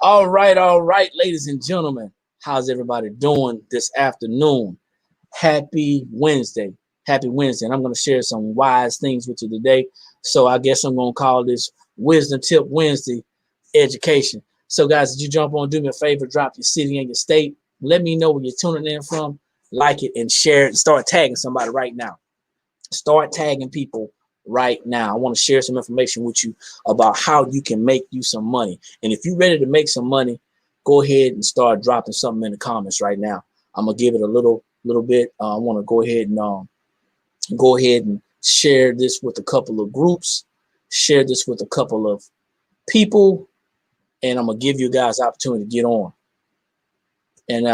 all right, ladies and gentlemen. How's everybody doing this afternoon? Happy Wednesday. Happy Wednesday. And I'm going to share some wise things with you today. So I guess I'm going to call this Wisdom Tip Wednesday education. So, guys, did you jump on? Do me a favor, drop your city and your state. Let me know where you're tuning in from. Like it and share it and start tagging somebody right now. Start tagging people right now. I want to share some information with you about how you can make you some money. And if you're ready to make some money, go ahead and start dropping something in the comments right now. I'm gonna give it a little bit. I want to go ahead and share this with a couple of groups, share this with a couple of people, and I'm gonna give you guys opportunity to get on. And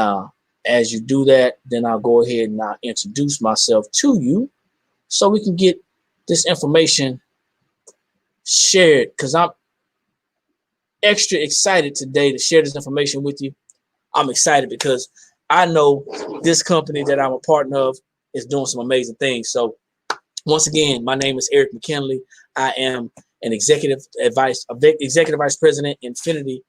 as you do that, then I'll go ahead and I'll introduce myself to you so we can get this information shared, because I'm extra excited today to share this information with you. I'm excited because I know this company that I'm a partner of is doing some amazing things. So once again, my name is Eric McKinley. I am an executive vice president, Infinity,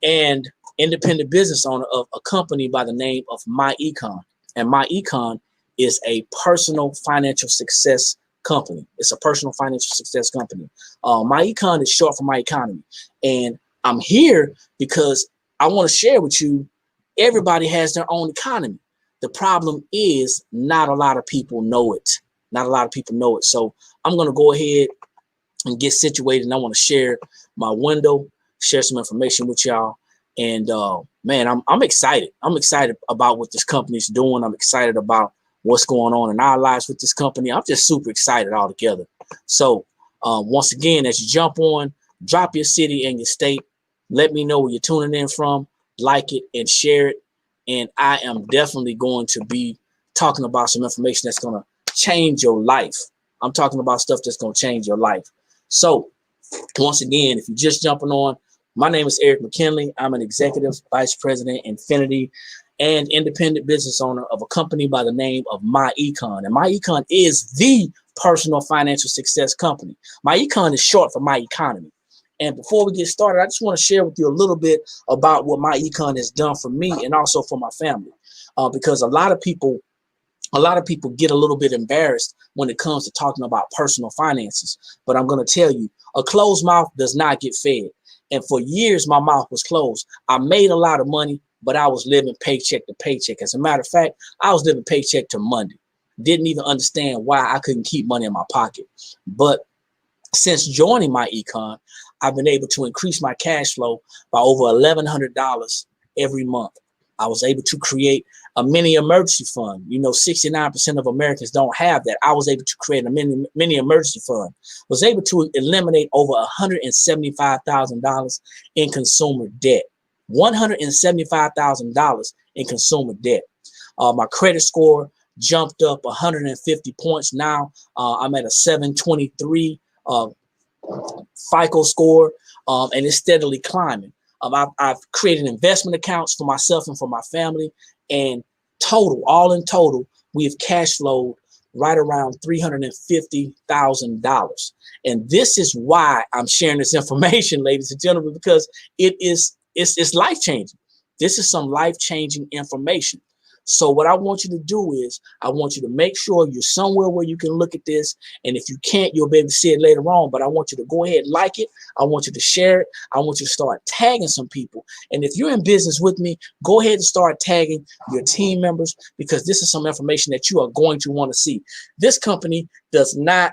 and independent business owner of a company by the name of MyEcon. And MyEcon is a personal financial success company. It's a personal financial success company. MyEcon is short for My Economy. And I'm here because I want to share with you, everybody has their own economy. The problem is not a lot of people know it. Not a lot of people know it. So I'm going to go ahead and get situated, and I want to share my window, share some information with y'all. And man, I'm excited. I'm excited about what this company's doing. I'm excited about what's going on in our lives with this company. I'm just super excited all together. So once again, as you jump on, drop your city and your state. Let me know where you're tuning in from. Like it and share it. And I am definitely going to be talking about some information that's going to change your life. I'm talking about stuff that's going to change your life. So once again, if you're just jumping on, my name is Eric McKinley. I'm an executive vice president, Infinity, and independent business owner of a company by the name of MyEcon. And MyEcon is the personal financial success company. MyEcon is short for My Economy. And before we get started, I just want to share with you a little bit about what MyEcon has done for me and also for my family, because a lot of people get a little bit embarrassed when it comes to talking about personal finances. But I'm going to tell you, a closed mouth does not get fed. And for years, my mouth was closed. I made a lot of money, but I was living paycheck to paycheck. As a matter of fact, I was living paycheck to Monday. Didn't even understand why I couldn't keep money in my pocket. But since joining MyEcon, I've been able to increase my cash flow by over $1,100 every month. I was able to create a mini emergency fund. 69% of Americans don't have that. I was able to create a mini emergency fund. Was able to eliminate over $175,000 in consumer debt. $175,000 in consumer debt. My credit score jumped up 150 points. Now I'm at a 723 FICO score, and it's steadily climbing. I've created investment accounts for myself and for my family, and all in total, we have cash flowed right around $350,000. And this is why I'm sharing this information, ladies and gentlemen, because it's life-changing. This is some life-changing information. So what I want you to do is I want you to make sure you're somewhere where you can look at this. And if you can't, you'll be able to see it later on. But I want you to go ahead and like it. I want you to share it. I want you to start tagging some people. And if you're in business with me, go ahead and start tagging your team members, because this is some information that you are going to want to see. This company does not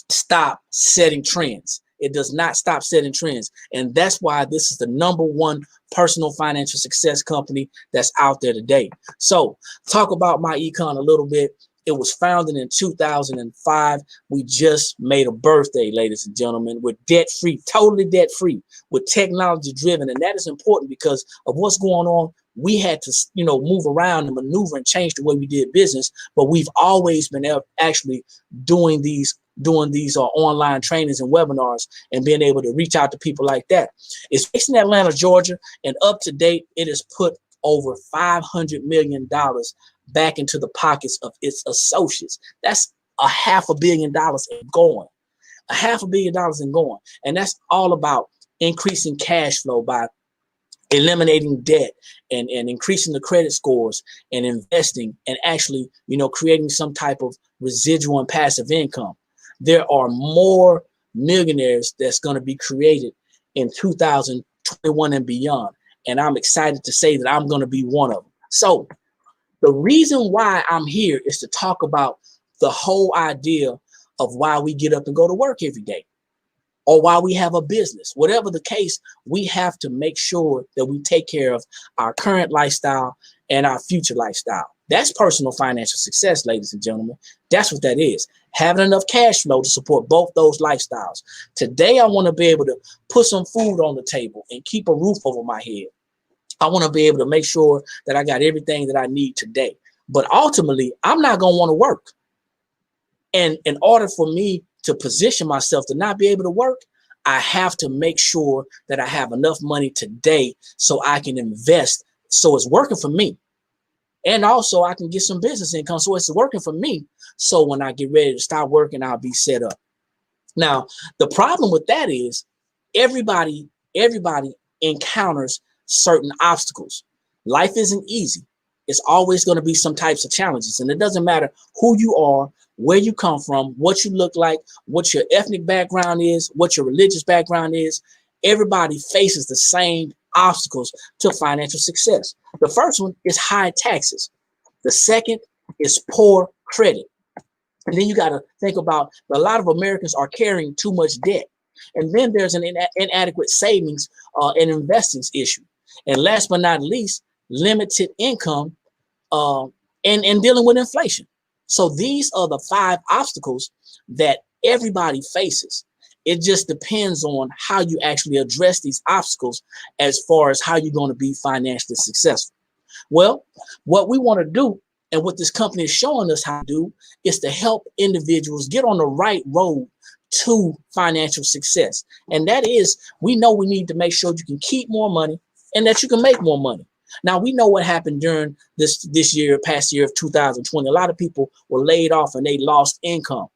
stop setting trends. It does not stop setting trends. And that's why this is the #1 personal financial success company that's out there today. So talk about MyEcon a little bit. It was founded in 2005. We just made a birthday, ladies and gentlemen. We're debt-free, totally debt-free. We're technology-driven, and that is important because of what's going on. We had to, move around and maneuver and change the way we did business, but we've always been actually doing these online trainings and webinars and being able to reach out to people like that. It's based in Atlanta, Georgia, and up to date, it has put over $500 million back into the pockets of its associates. That's $500 million and going. $500 million and going. And that's all about increasing cash flow by eliminating debt and increasing the credit scores and investing and actually, creating some type of residual and passive income. There are more millionaires that's going to be created in 2021 and beyond. And I'm excited to say that I'm going to be one of them. So the reason why I'm here is to talk about the whole idea of why we get up and go to work every day, or why we have a business. Whatever the case, we have to make sure that we take care of our current lifestyle and our future lifestyle. That's personal financial success, ladies and gentlemen. That's what that is. Having enough cash flow to support both those lifestyles. Today, I want to be able to put some food on the table and keep a roof over my head. I want to be able to make sure that I got everything that I need today. But ultimately, I'm not going to want to work. And in order for me to position myself to not be able to work, I have to make sure that I have enough money today so I can invest, so it's working for me. And also I can get some business income so it's working for me. So when I get ready to start working, I'll be set up. Now, the problem with that is everybody encounters certain obstacles. Life isn't easy. It's always going to be some types of challenges. And it doesn't matter who you are, where you come from, what you look like, what your ethnic background is, what your religious background is. Everybody faces the same obstacles to financial success. The first one is high taxes. The second is poor credit. And then you got to think about a lot of Americans are carrying too much debt. And then there's an inadequate savings and investings issue. And last but not least, limited income and dealing with inflation. So these are the 5 obstacles that everybody faces. It just depends on how you actually address these obstacles as far as how you're going to be financially successful. Well, what we want to do and what this company is showing us how to do is to help individuals get on the right road to financial success. And that is, we know we need to make sure you can keep more money and that you can make more money. Now, we know what happened during this past year of 2020. A lot of people were laid off and they lost income.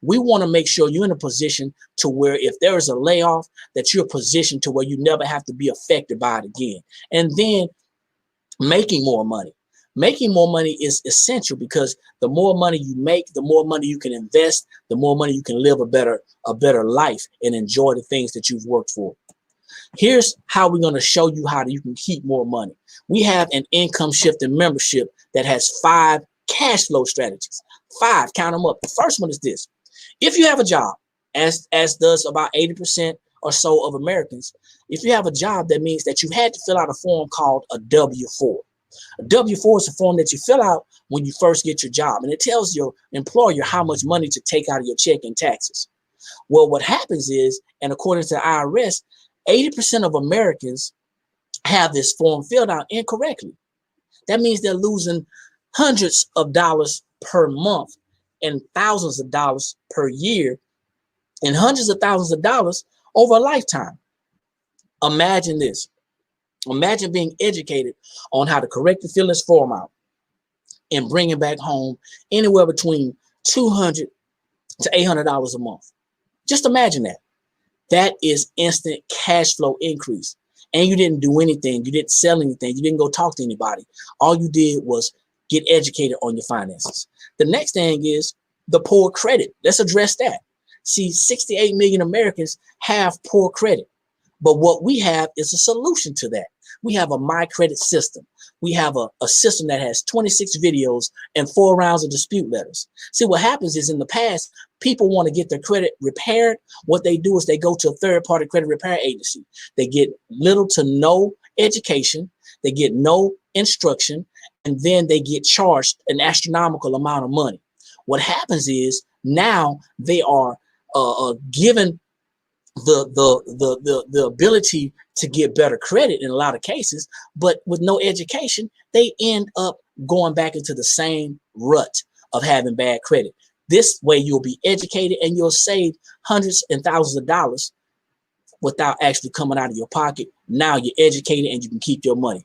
We want to make sure you're in a position to where if there is a layoff, that you're positioned to where you never have to be affected by it again. And then making more money. Making more money is essential because the more money you make, the more money you can invest, the more money you can live a better life and enjoy the things that you've worked for. Here's how we're going to show you how you can keep more money. We have an income shifting membership that has 5 cash flow strategies. 5, count them up. The first one is this. If you have a job, as does about 80% or so of Americans, if you have a job, that means that you had to fill out a form called a W-4. A W-4 is a form that you fill out when you first get your job, and it tells your employer how much money to take out of your check in taxes. Well, what happens is, and according to the IRS, 80% of Americans have this form filled out incorrectly. That means they're losing hundreds of dollars per month and thousands of dollars per year and hundreds of thousands of dollars over a lifetime. Imagine this. Imagine being educated on how to correctly fill this form out and bring it back home anywhere between $200 to $800 a month. Just imagine that. That is instant cash flow increase. And you didn't do anything. You didn't sell anything. You didn't go talk to anybody. All you did was get educated on your finances. The next thing is the poor credit. Let's address that. See, 68 million Americans have poor credit. But what we have is a solution to that. We have a My Credit system. We have a system that has 26 videos and 4 rounds of dispute letters. See, what happens is in the past, people want to get their credit repaired. What they do is they go to a third-party credit repair agency. They get little to no education. They get no instruction. And then they get charged an astronomical amount of money. What happens is now they are given the ability to get better credit in a lot of cases, but with no education, they end up going back into the same rut of having bad credit. This way you'll be educated and you'll save hundreds and thousands of dollars without actually coming out of your pocket. Now you're educated and you can keep your money.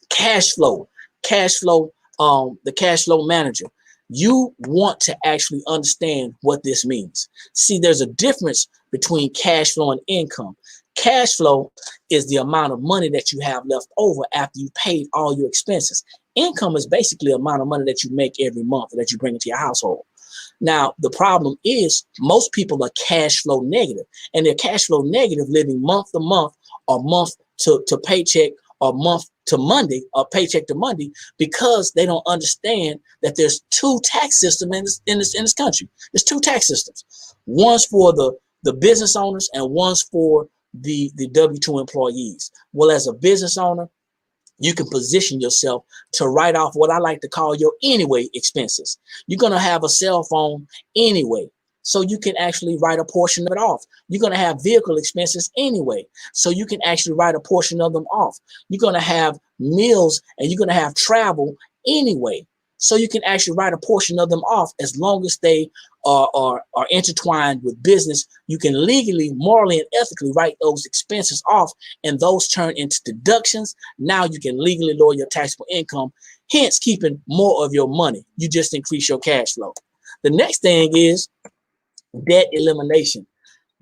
Cash flow, the cash flow manager. You want to actually understand what this means. See, there's a difference between cash flow and income. Cash flow is the amount of money that you have left over after you paid all your expenses. Income is basically the amount of money that you make every month that you bring into your household. Now, the problem is most people are cash flow negative, and they're cash flow negative living month to month or month to paycheck or month to Monday or paycheck to Monday because they don't understand that there's two tax systems in this country. There's two tax systems. One's for the business owners and one's for the W-2 employees. Well, as a business owner, you can position yourself to write off what I like to call your anyway expenses. You're going to have a cell phone anyway, so you can actually write a portion of it off. You're going to have vehicle expenses anyway, so you can actually write a portion of them off. You're going to have meals and you're going to have travel anyway, so you can actually write a portion of them off. As long as they are intertwined with business, you can legally, morally, and ethically write those expenses off, and those turn into deductions. Now you can legally lower your taxable income, hence keeping more of your money. You just increase your cash flow. The next thing is debt elimination.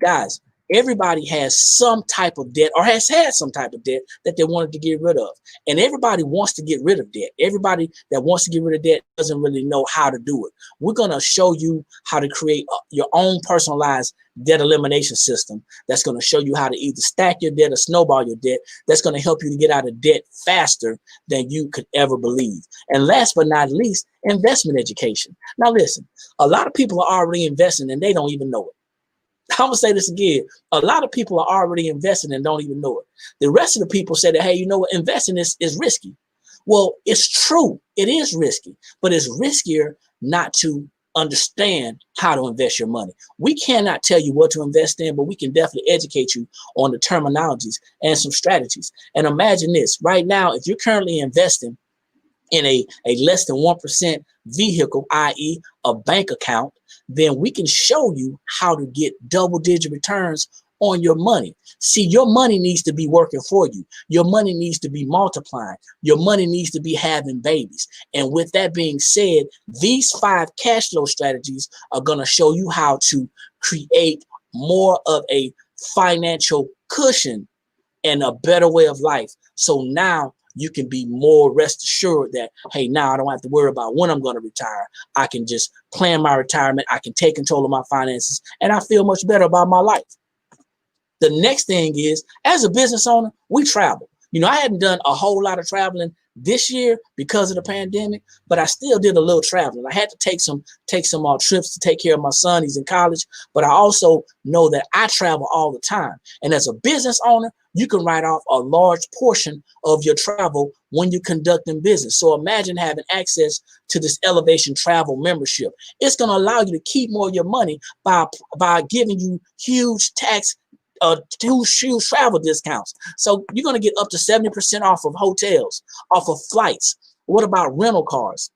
Guys, everybody has some type of debt or has had some type of debt that they wanted to get rid of. And everybody wants to get rid of debt. Everybody that wants to get rid of debt doesn't really know how to do it. We're going to show you how to create your own personalized debt elimination system that's going to show you how to either stack your debt or snowball your debt. That's going to help you to get out of debt faster than you could ever believe. And last but not least, investment education. Now listen, a lot of people are already investing and they don't even know it. I'm gonna say this again. A lot of people are already investing and don't even know it. The rest of the people say that, hey, you know what, investing is risky. Well, it's true. It is risky, but it's riskier not to understand how to invest your money. We cannot tell you what to invest in, but we can definitely educate you on the terminologies and some strategies. And imagine this, right now, if you're currently investing in a less than 1% vehicle, i.e. a bank account, then we can show you how to get double-digit returns on your money. See, your money needs to be working for you. Your money needs to be multiplying. Your money needs to be having babies. And with that being said, these 5 cash flow strategies are going to show you how to create more of a financial cushion and a better way of life. So now you can be more rest assured that, hey, now I don't have to worry about when I'm going to retire. I can just plan my retirement. I can take control of my finances, and I feel much better about my life. The next thing is, as a business owner, we travel. You know, I hadn't done a whole lot of traveling this year because of the pandemic, but I still did a little traveling. I had to take some trips to take care of my son. He's in college, but I also know that I travel all the time. And as a business owner, you can write off a large portion of your travel when you're conducting business. So imagine having access to this Elevation Travel membership. It's going to allow you to keep more of your money by giving you huge huge travel discounts. So you're going to get up to 70% off of hotels, off of flights. What about rental cars?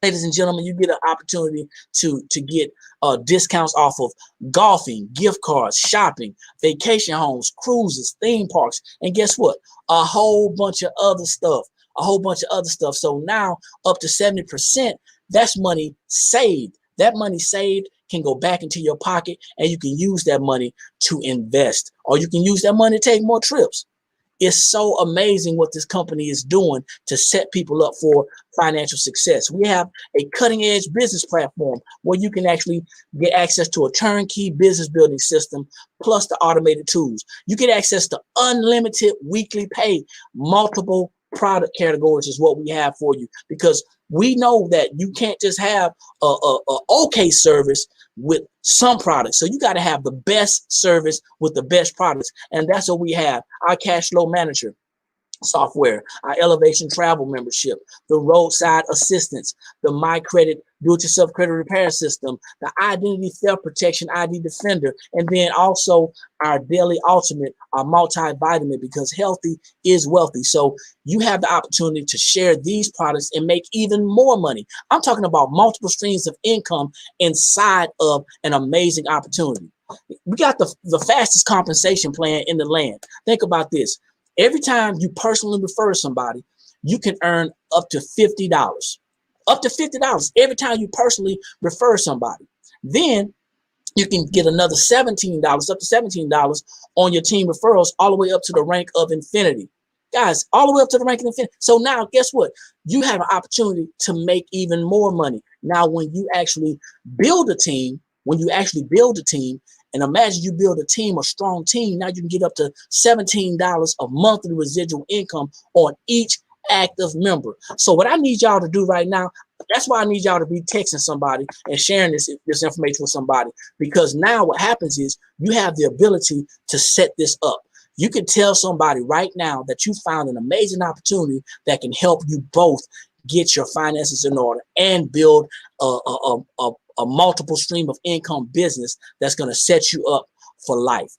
Ladies and gentlemen, you get an opportunity to get discounts off of golfing, gift cards, shopping, vacation homes, cruises, theme parks, and guess what? A whole bunch of other stuff. So now up to 70%, that's money saved. That money saved can go back into your pocket, and you can use that money to invest, or you can use that money to take more trips. It's so amazing what this company is doing to set people up for financial success. We have a cutting edge business platform where you can actually get access to a turnkey business building system plus the automated tools. You get access to unlimited weekly pay. Multiple product categories is what we have for you, because we know that you can't just have a okay service with some products. So you got to have the best service with the best products. And that's what we have. Our cash flow manager software, our Elevation Travel membership, the roadside assistance, the My Credit do-it-yourself credit repair system, the identity theft protection ID Defender, and then also our Daily Ultimate, our multivitamin, because healthy is wealthy. So you have the opportunity to share these products and make even more money. I'm talking about multiple streams of income inside of an amazing opportunity. We got the fastest compensation plan in the land. Think about this. Every time you personally refer somebody, you can earn up to $50. Up to $50 every time you personally refer somebody. Then You can get another $17, up to $17 on your team referrals, all the way up to the rank of infinity. Guys, all the way up to the rank of infinity. So now, guess what? You have an opportunity to make even more money. Now, when you actually build a team, and imagine you build a team, a strong team, now you can get up to $17 of monthly residual income on each active member. So what I need y'all to do right now, that's why I need y'all to be texting somebody and sharing this information with somebody, because now what happens is you have the ability to set this up. You can tell somebody right now that you found an amazing opportunity that can help you both get your finances in order and build a multiple stream of income business that's going to set you up for life.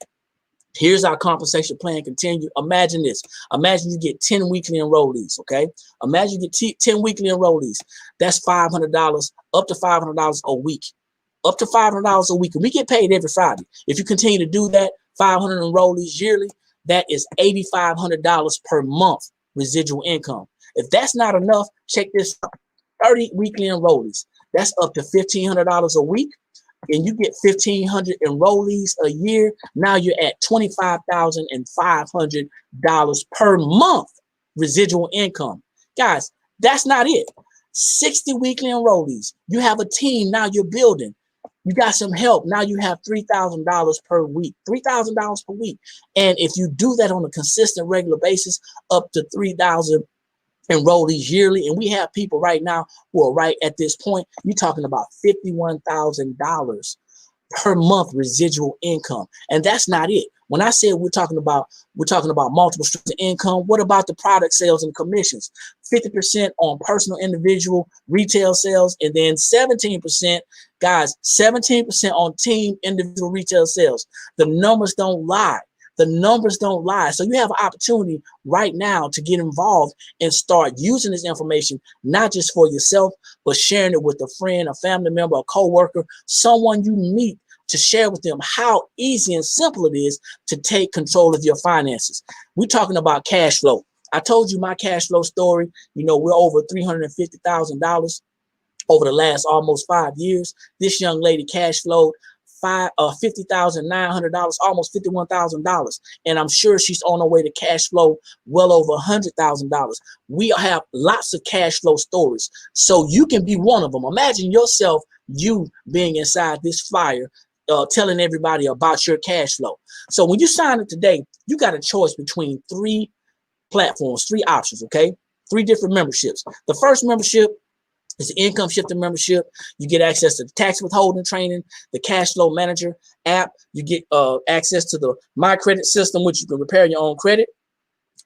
Here's our compensation plan continue. Imagine this. Imagine you get 10 weekly enrollees, okay? Imagine you get 10 weekly enrollees. That's $500, up to $500 a week. Up to $500 a week. And we get paid every Friday. If you continue to do that, 500 enrollees yearly, that is $8,500 per month residual income. If that's not enough, check this out. 30 weekly enrollees. That's up to $1,500 a week. And you get 1,500 enrollees a year. Now you're at $25,500 per month residual income. Guys, that's not it. 60 weekly enrollees. You have a team now you're building. You got some help. Now you have $3,000 per week, $3,000 per week. And if you do that on a consistent, regular basis, up to 3,000 enrollees yearly, and we have people right now who are right at this point, you're talking about $51,000 per month residual income. And that's not it. When I said we're talking about multiple streams of income, what about the product sales and commissions? 50% on personal, individual, retail sales, and then 17%, guys, 17% on team, individual, retail sales. The numbers don't lie. The numbers don't lie. So you have an opportunity right now to get involved and start using this information, not just for yourself, but sharing it with a friend, a family member, a coworker, someone you meet, to share with them how easy and simple it is to take control of your finances. We're talking about cash flow. I told you my cash flow story. You know, we're over $350,000 over the last almost 5 years. This young lady cash flowed $50,900, almost $51,000, and I'm sure she's on her way to cash flow well over $100,000. We have lots of cash flow stories, so you can be one of them. Imagine yourself, you being inside this flyer, telling everybody about your cash flow. So when you sign up today, you got a choice between 3 platforms, 3 options, okay? 3 different memberships. The first membership is the income shifting membership. You get access to the tax withholding training, the cash flow manager app. You get access to the My Credit system, which you can repair your own credit.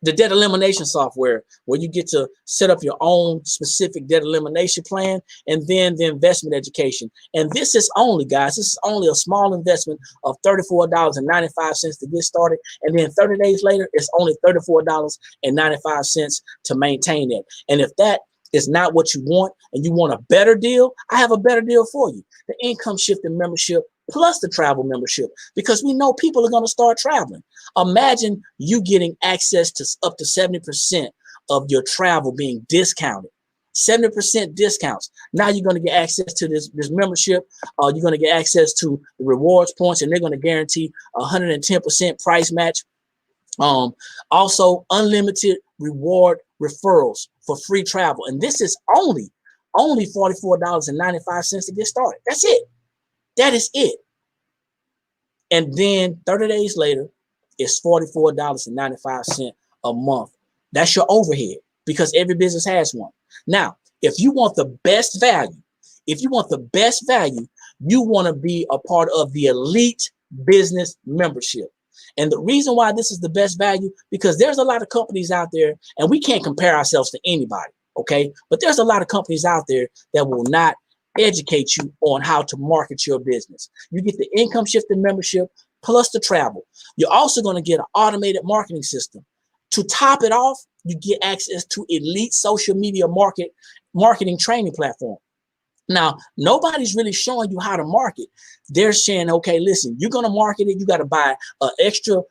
The debt elimination software, where you get to set up your own specific debt elimination plan, and then the investment education. And this is only, guys, this is only a small investment of $34.95 to get started. And then 30 days later, it's only $34.95 to maintain it. And if that is not what you want and you want a better deal, I have a better deal for you. The income shifting membership plus the travel membership, because we know people are going to start traveling. Imagine you getting access to up to 70% of your travel being discounted. 70% discounts. Now you're going to get access to this membership. You're going to get access to the rewards points, and they're going to guarantee 110% price match. Also, unlimited reward referrals for free travel. And this is only $44.95 to get started. That's it. That is it. And then 30 days later, it's $44.95 a month. That's your overhead, because every business has one. Now, if you want the best value, you want to be a part of the elite business membership. And the reason why this is the best value, because there's a lot of companies out there, and we can't compare ourselves to anybody, okay? But there's a lot of companies out there that will not educate you on how to market your business. You get the income shifting membership plus the travel. You're also going to get an automated marketing system. To top it off, you get access to elite social media marketing training platform. Now, nobody's really showing you how to market. They're saying, okay, listen, you're going to market it. You got to buy an extra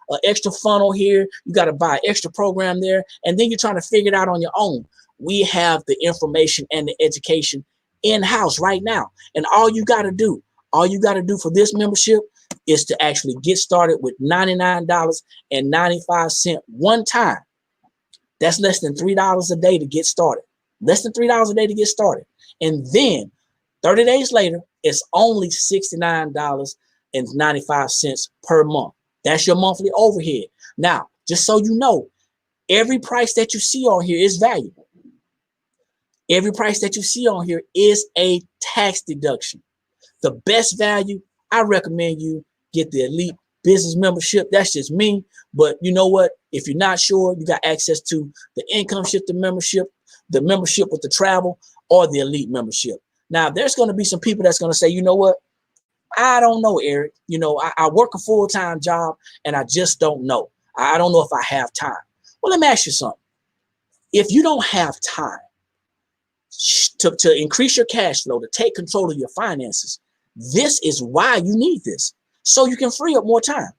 funnel here. You got to buy an extra program there. And then you're trying to figure it out on your own. We have the information and the education in-house right now. And all you got to do All you got to do for this membership is to actually get started with $99.95 one time. That's less than $3 a day to get started. Less than $3 a day to get started. And then 30 days later, it's only $69.95 per month. That's your monthly overhead. Now, just so you know, every price that you see on here is valuable. Every price that you see on here is a tax deduction. The best value, I recommend you get the Elite Business Membership. That's just me. But you know what? If you're not sure, you got access to the Income Shifter membership, the membership with the travel, or the Elite membership. Now, there's going to be some people that's going to say, you know what? I don't know, Eric. You know, I work a full-time job and I just don't know. I don't know if I have time. Well, let me ask you something. If you don't have time to increase your cash flow, to take control of your finances, this is why you need this. So you can free up more time.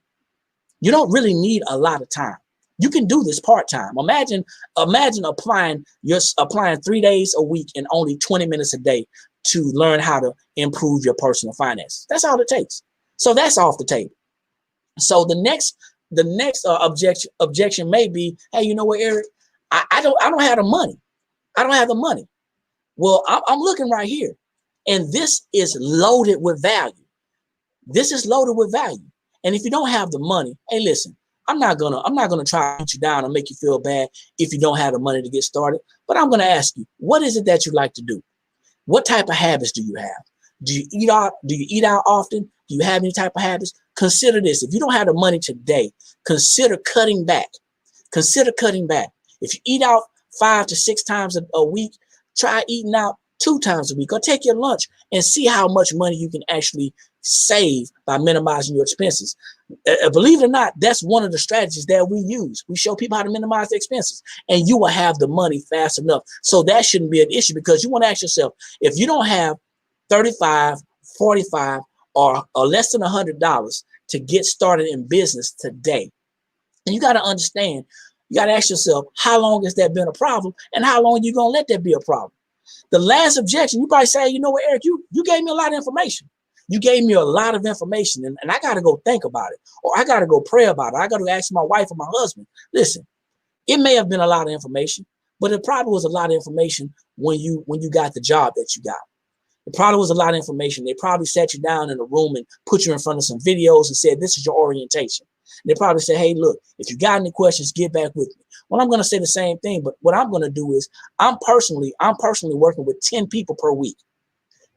You don't really need a lot of time. You can do this part-time. Imagine applying 3 days a week and only 20 minutes a day to learn how to improve your personal finances. That's all it takes. So that's off the table. So the next objection may be, hey, you know what, Eric? I don't have the money. I don't have the money. Well, I'm looking right here, and this is loaded with value. This is loaded with value. And if you don't have the money, hey, listen, I'm not gonna try to put you down and make you feel bad if you don't have the money to get started. But I'm gonna ask you, what is it that you like to do? What type of habits do you have? Do you eat out? Do you eat out often? Do you have any type of habits? Consider this. If you don't have the money today, consider cutting back. Consider cutting back. If you eat out 5 to 6 times a week, try eating out 2 times a week, or take your lunch and see how much money you can actually save by minimizing your expenses. Believe it or not, that's one of the strategies that we use. We show people how to minimize the expenses, and you will have the money fast enough. So that shouldn't be an issue, because you want to ask yourself, if you don't have 35, 45, or less than $100 to get started in business today, and you got to understand, you got to ask yourself, how long has that been a problem, and how long are you going to let that be a problem? The last objection, you probably say, you know what, Eric, you gave me a lot of information. You gave me a lot of information, and I got to go think about it, or I got to go pray about it. I got to ask my wife or my husband. Listen, it may have been a lot of information, but it probably was a lot of information when you got the job that you got. It probably was a lot of information. They probably sat you down in a room and put you in front of some videos and said, this is your orientation. And they probably said, hey, look, if you got any questions, get back with me. Well, I'm going to say the same thing, but what I'm going to do is I'm personally working with 10 people per week.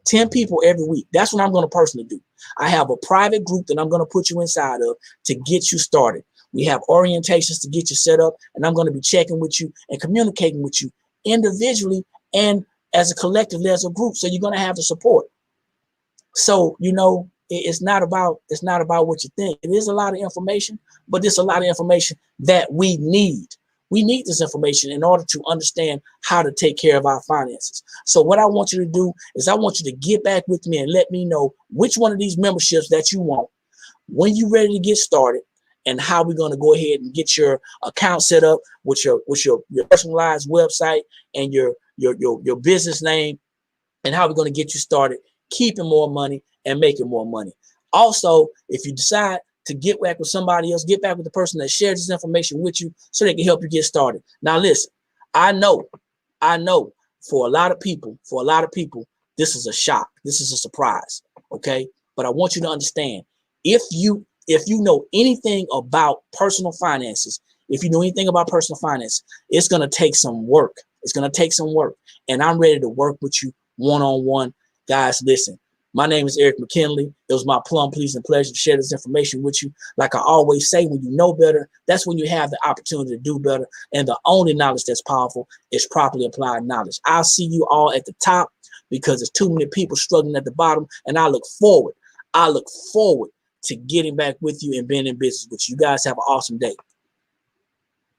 10 people every week. That's what I'm going to personally do. I have a private group that I'm going to put you inside of to get you started. We have orientations to get you set up, and I'm going to be checking with you and communicating with you individually and as a collective, as a group. So you're going to have the support. So, you know, it's not about what you think. It is a lot of information, but it's a lot of information that we need. We need this information in order to understand how to take care of our finances. So what I want you to do is I want you to get back with me and let me know which one of these memberships that you want, when you're ready to get started, and how we're going to go ahead and get your account set up with your personalized website and your business name, and how we're going to get you started keeping more money and making more money. Also, if you decide to get back with somebody else, get back with the person that shares this information with you so they can help you get started. Now, listen, I know for a lot of people, this is a shock. This is a surprise. Okay. But I want you to understand, if you know anything about personal finances, it's going to take some work. It's going to take some work. And I'm ready to work with you one-on-one. Guys, listen. My name is Eric McKinley. It was my plum, pleasing pleasure to share this information with you. Like I always say, when you know better, that's when you have the opportunity to do better. And the only knowledge that's powerful is properly applied knowledge. I'll see you all at the top, because there's too many people struggling at the bottom. And I look forward to getting back with you and being in business with you. You guys have an awesome day.